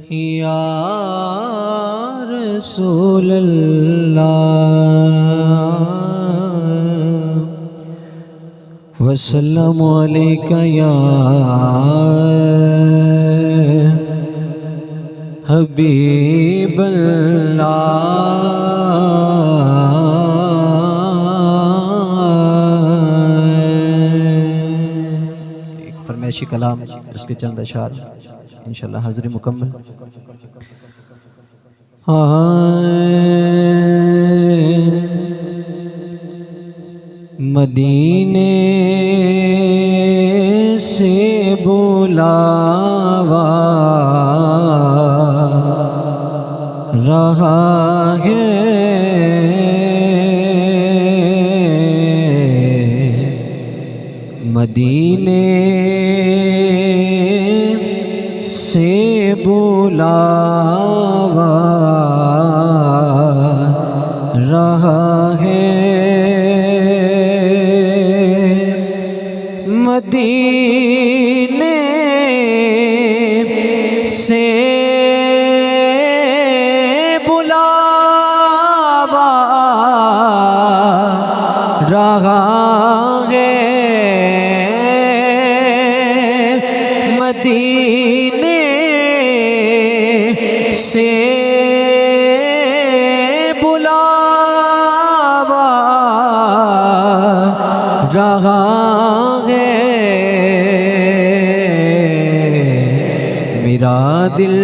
یا رسول اللہ وسلم علیکہ یا حبیب ایک فرمائشی کلام اس کے چند اشعار انشاءاللہ حاضری مکمل. مدینے سے بلاوا رہا ہے مدینے سے بلاوا رہا ہے مدینے سے بلاوا رہا ہے مدینے سے بلاوا رہا ہے میرا دل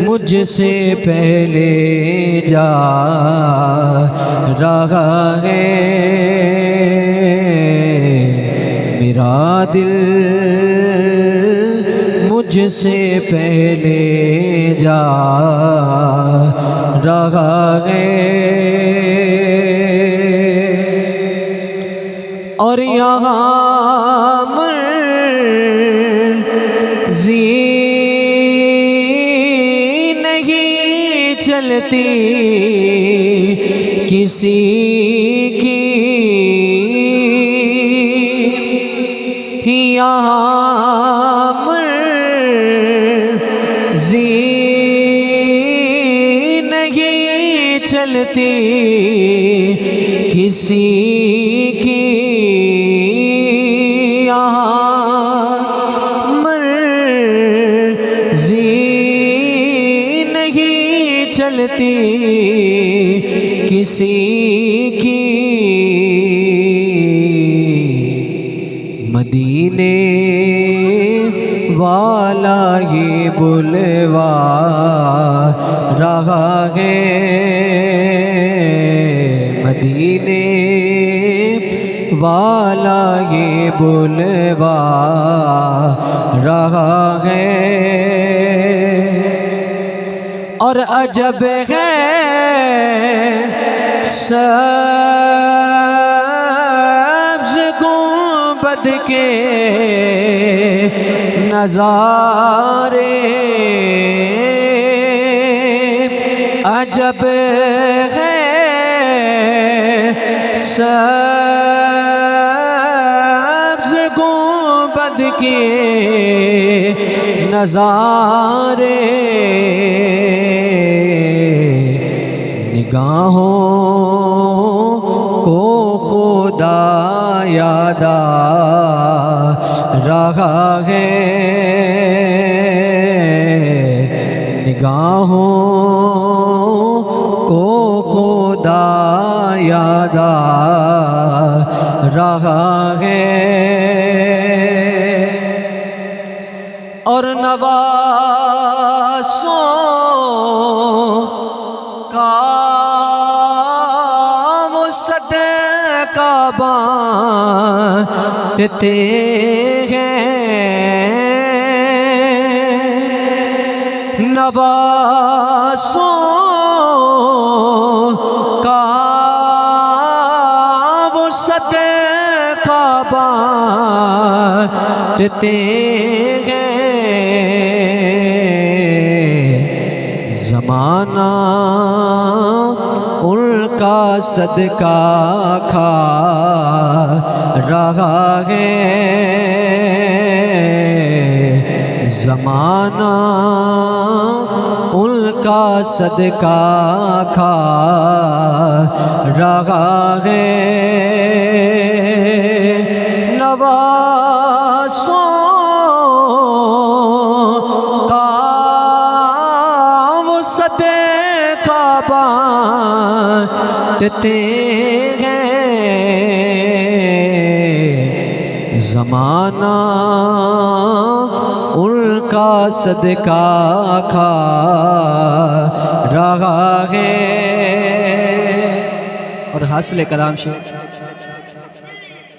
مجھ سے پہلے جا رہا ہے میرا دل مجھ سے پہلے جا رہا ہے اور یہاں مرضی نہیں چلتی کسی کی یہاں مرضی نہیں چلتی کسی کی یہاں مرضی نہیں چلتی کسی کی مدینے والا ہی بلوا رہا ہے مدینے والا ہی بلوا رہا ہے اور عجب ہے سبز گنبد کے نظارے عجب ہے سبز گنبد کے نظارے نگاہوں کو خدا یاد آ رہا ہے نگاہوں کو خدا یاد آ رہا ہے اور نواسوں کا وہ صدقہ بانٹتے ہیں نواسوں کا وہ صدقہ بانٹتے ہیں زمانہ ان کا صدقہ کھا رہا ہے زمانہ ان کا صدقہ کھا رہا ہے نواسوں کا وہ صدقہ بانٹتے ہیں زمانہ ان کا صدقہ کھا رہا ہے. اور حاصل کلام شیخ